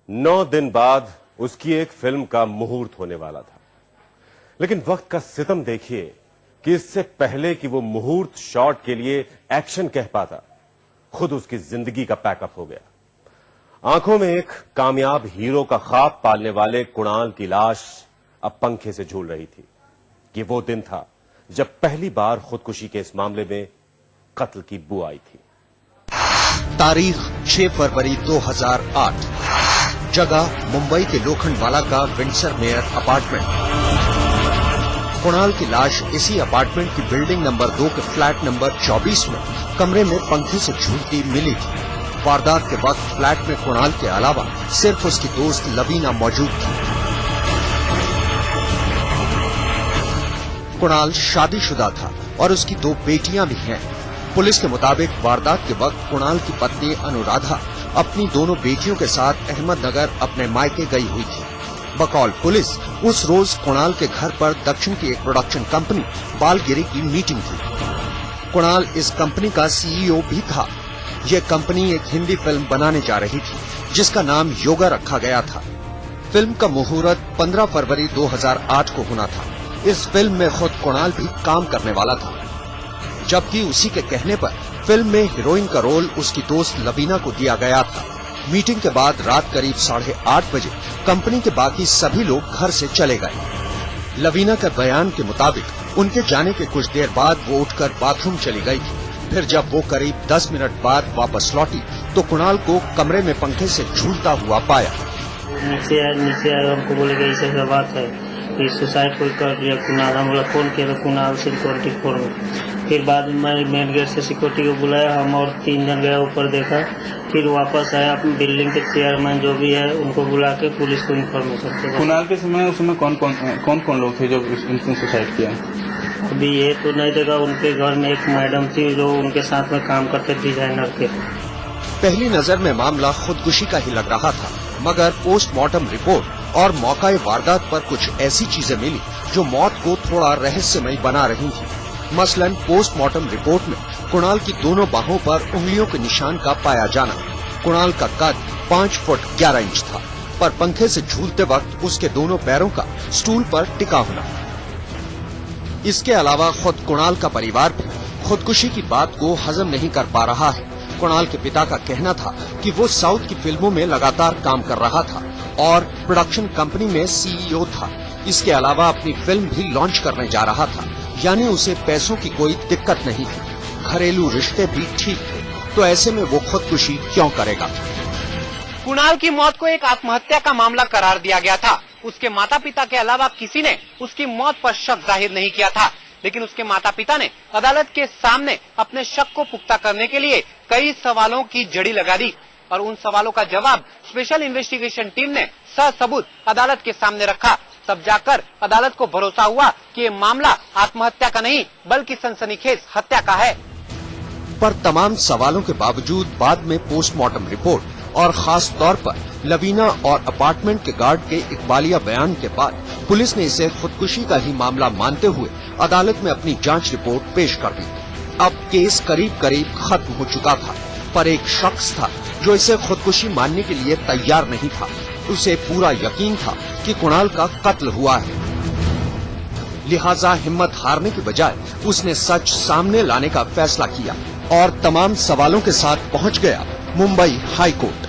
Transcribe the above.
9 दिन बाद उसकी एक फिल्म का मुहूर्त होने वाला था, लेकिन वक्त का सितम देखिए कि इससे पहले कि वो मुहूर्त शॉट के लिए एक्शन कह पाता, खुद उसकी जिंदगी का पैकअप हो गया। आंखों में एक कामयाब हीरो का ख्वाब पालने वाले कुणाल की लाश अब पंखे से झूल रही थी। ये वो दिन था जब पहली बार खुदकुशी के इस मामले में कत्ल की बू आई थी। तारीख 6 फरवरी 2008, जगह मुंबई के लोखंडवाला का विंडसर मेयर अपार्टमेंट। कुणाल की लाश इसी अपार्टमेंट की बिल्डिंग नंबर 2 के फ्लैट नंबर 24 में कमरे में पंखे से झूलती मिली थी। वारदात के वक्त फ्लैट में कुणाल के अलावा सिर्फ उसकी दोस्त लवीना मौजूद थी। कुणाल शादीशुदा था और उसकी 2 बेटियां भी हैं। पुलिस के मुताबिक वारदात के वक्त कुणाल की पत्नी अनुराधा अपनी दोनों बेटियों के साथ अहमदनगर अपने मायके गई हुई थी। बकौल पुलिस उस रोज कुणाल के घर पर दक्षिण की एक प्रोडक्शन कंपनी बालगिरी की मीटिंग थी। कुणाल इस कंपनी का सीईओ भी था। ये कंपनी एक हिंदी फिल्म बनाने जा रही थी जिसका नाम योगा रखा गया था। फिल्म का मुहूर्त 15 फरवरी 2008 को होना था। इस फिल्म में खुद कुणाल भी काम करने वाला था, जबकि उसी के कहने पर फिल्म में हीरोइन का रोल उसकी दोस्त लवीना को दिया गया था। मीटिंग के बाद रात करीब 8:30 बजे कंपनी के बाकी सभी लोग घर से चले गए। लवीना के बयान के मुताबिक उनके जाने के कुछ देर बाद वो उठकर बाथरूम चली गई थी। फिर जब वो करीब 10 मिनट बाद वापस लौटी तो कुणाल को कमरे में पंखे से झूलता हुआ पाया। नीचे आए हमको बोले कि ऐसा बात है कि सुसाइड कोई कर दिया कुणाल। हम बोला कौन किया? कुणाल सिक्योरिटी फोर में। फिर बाद में मैं मेन गेट से सिक्योरिटी को बुलाया, हम और 3 जन गया ऊपर देखा। फिर वापस आया, अपनी बिल्डिंग के चेयरमैन जो भी है उनको बुला के पुलिस को इन्फॉर्मेशन किया। कुणाल के समय उसमें कौन लोग थे जो इनसे सुसाइड किया? अभी ये तो नहीं देगा। उनके घर में एक मैडम थी जो उनके साथ में काम करते डिजाइनर के। पहली नजर में मामला खुदकुशी का ही लग रहा था, मगर पोस्टमार्टम रिपोर्ट और मौका वारदात पर कुछ ऐसी चीजें मिली जो मौत को थोड़ा रहस्यमय बना रही थी। मसलन पोस्टमार्टम रिपोर्ट में कुणाल की दोनों बाहों पर उंगलियों के निशान का पाया जाना। कुणाल का कद 5 फुट 11 इंच था, पर पंखे से झूलते वक्त उसके दोनों पैरों का स्टूल पर टिका होना। इसके अलावा खुद कुणाल का परिवार भी खुदकुशी की बात को हजम नहीं कर पा रहा है। कुणाल के पिता का कहना था कि वो साउथ की फिल्मों में लगातार काम कर रहा था और प्रोडक्शन कंपनी में सीईओ था। इसके अलावा अपनी फिल्म भी लॉन्च करने जा रहा था, यानी उसे पैसों की कोई दिक्कत नहीं थी। घरेलू रिश्ते भी ठीक थे, तो ऐसे में वो खुदकुशी क्यों करेगा? कुणाल की मौत को एक आत्महत्या का मामला करार दिया गया था। उसके माता पिता के अलावा किसी ने उसकी मौत पर शक जाहिर नहीं किया था, लेकिन उसके माता पिता ने अदालत के सामने अपने शक को पुख्ता करने के लिए कई सवालों की जड़ी लगा दी और उन सवालों का जवाब स्पेशल इन्वेस्टिगेशन टीम ने ससबूत अदालत के सामने रखा। तब जाकर अदालत को भरोसा हुआ कि ये मामला आत्महत्या का नहीं बल्कि सनसनीखेज हत्या का है। पर तमाम सवालों के बावजूद बाद में पोस्टमार्टम रिपोर्ट और खास तौर पर लवीना और अपार्टमेंट के गार्ड के इकबालिया बयान के बाद पुलिस ने इसे खुदकुशी का ही मामला मानते हुए अदालत में अपनी जांच रिपोर्ट पेश कर दी। अब केस करीब करीब खत्म हो चुका था, पर एक शख्स था जो इसे खुदकुशी मानने के लिए तैयार नहीं था। उसे पूरा यकीन था कि कुणाल का कत्ल हुआ है, लिहाजा हिम्मत हारने के बजाय उसने सच सामने लाने का फैसला किया और तमाम सवालों के साथ पहुंच गया मुंबई हाई कोर्ट।